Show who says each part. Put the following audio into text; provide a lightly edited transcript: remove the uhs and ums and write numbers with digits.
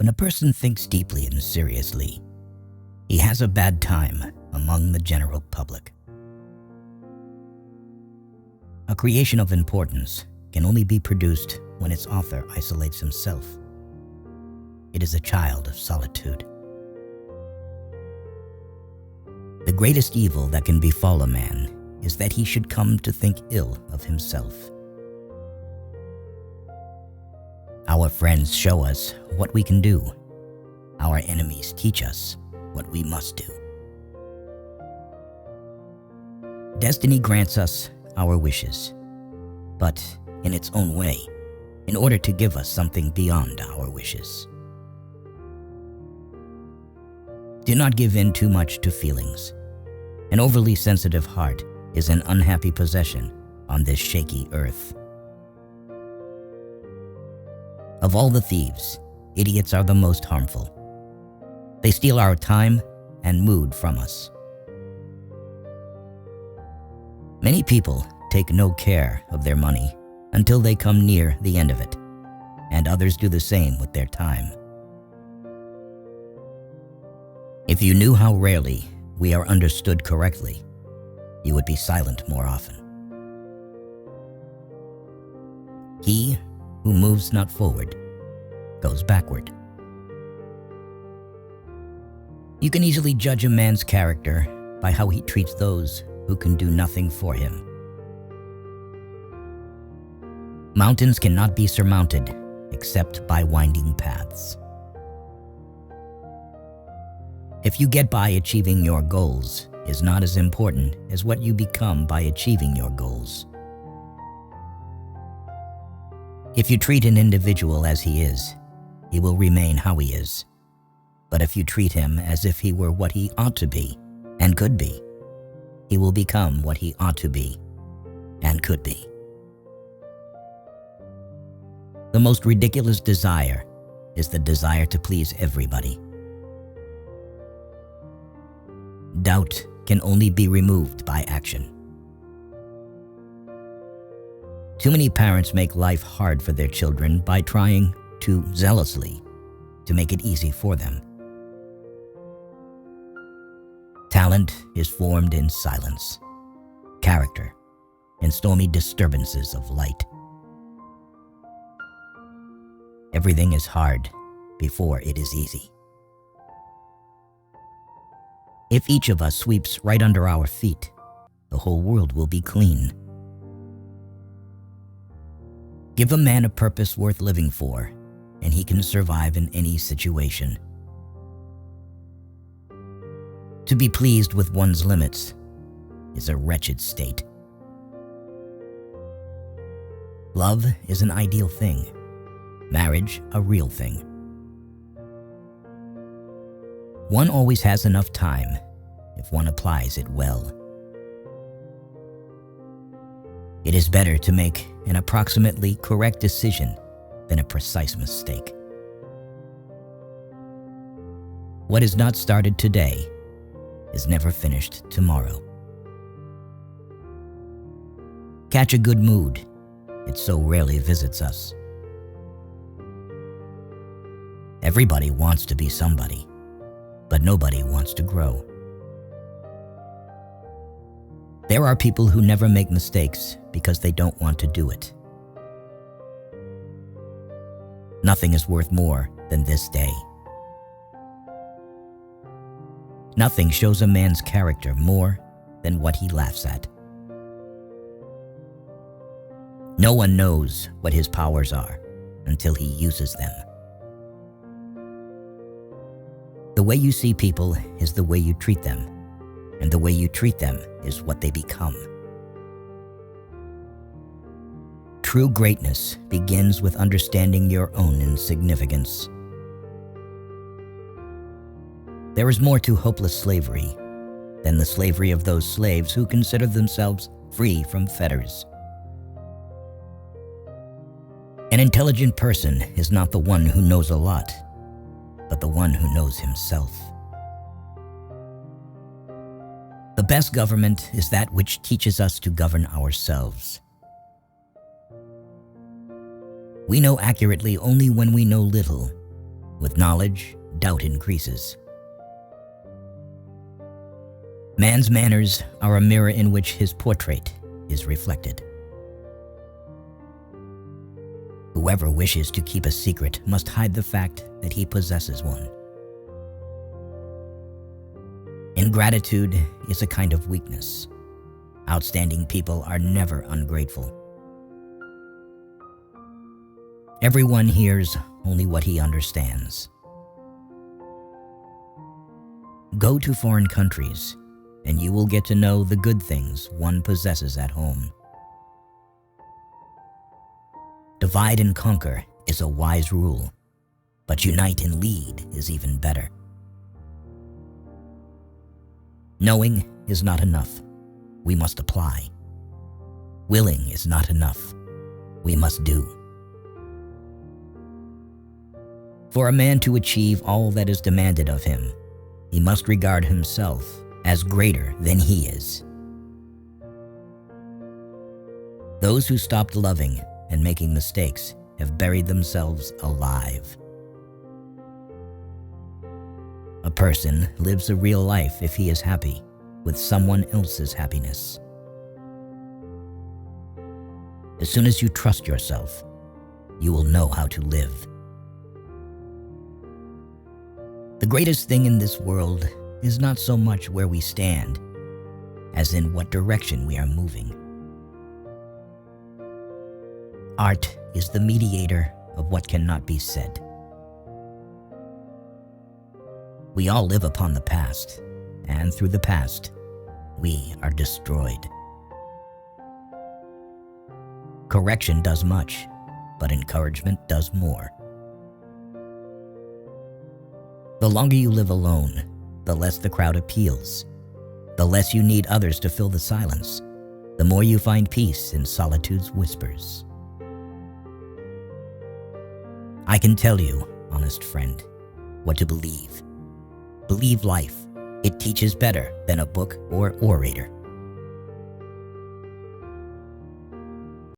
Speaker 1: When a person thinks deeply and seriously, he has a bad time among the general public. A creation of importance can only be produced when its author isolates himself. It is a child of solitude. The greatest evil that can befall a man is that he should come to think ill of himself. Our friends show us what we can do. Our enemies teach us what we must do. Destiny grants us our wishes, but in its own way, in order to give us something beyond our wishes. Do not give in too much to feelings. An overly sensitive heart is an unhappy possession on this shaky earth. Of all the thieves, idiots are the most harmful. They steal our time and mood from us. Many people take no care of their money until they come near the end of it, and others do the same with their time. If you knew how rarely we are understood correctly, you would be silent more often. He who moves not forward goes backward. You can easily judge a man's character by how he treats those who can do nothing for him. Mountains cannot be surmounted except by winding paths. If you get by achieving your goals is not as important as what you become by achieving your goals. If you treat an individual as he is, he will remain how he is. But if you treat him as if he were what he ought to be and could be, he will become what he ought to be and could be. The most ridiculous desire is the desire to please everybody. Doubt can only be removed by action. Too many parents make life hard for their children by trying too zealously to make it easy for them. Talent is formed in silence, character in stormy disturbances of light. Everything is hard before it is easy. If each of us sweeps right under our feet, the whole world will be clean. Give a man a purpose worth living for, and he can survive in any situation. To be pleased with one's limits is a wretched state. Love is an ideal thing, marriage a real thing. One always has enough time if one applies it well. It is better to make an approximately correct decision than a precise mistake. What is not started today is never finished tomorrow. Catch a good mood. It so rarely visits us. Everybody wants to be somebody, but nobody wants to grow. There are people who never make mistakes because they don't want to do it. Nothing is worth more than this day. Nothing shows a man's character more than what he laughs at. No one knows what his powers are until he uses them. The way you see people is the way you treat them, and the way you treat them is what they become. True greatness begins with understanding your own insignificance. There is more to hopeless slavery than the slavery of those slaves who consider themselves free from fetters. An intelligent person is not the one who knows a lot, but the one who knows himself. The best government is that which teaches us to govern ourselves. We know accurately only when we know little, With knowledge, doubt increases. Man's manners are a mirror in which his portrait is reflected. Whoever wishes to keep a secret must hide the fact that he possesses one. Ingratitude is a kind of weakness. Outstanding people are never ungrateful. Everyone hears only what he understands. Go to foreign countries, and you will get to know the good things one possesses at home. Divide and conquer is a wise rule, but unite and lead is even better. Knowing is not enough. We must apply. Willing is not enough. We must do. For a man to achieve all that is demanded of him, he must regard himself as greater than he is. Those who stopped loving and making mistakes have buried themselves alive. A person lives a real life if he is happy with someone else's happiness. As soon as you trust yourself, you will know how to live. The greatest thing in this world is not so much where we stand, as in what direction we are moving. Art is the mediator of what cannot be said. We all live upon the past, and through the past, we are destroyed. Correction does much, but encouragement does more. The longer you live alone, the less the crowd appeals. The less you need others to fill the silence, the more you find peace in solitude's whispers. I can tell you, honest friend, what to believe. Believe life. It teaches better than a book or orator.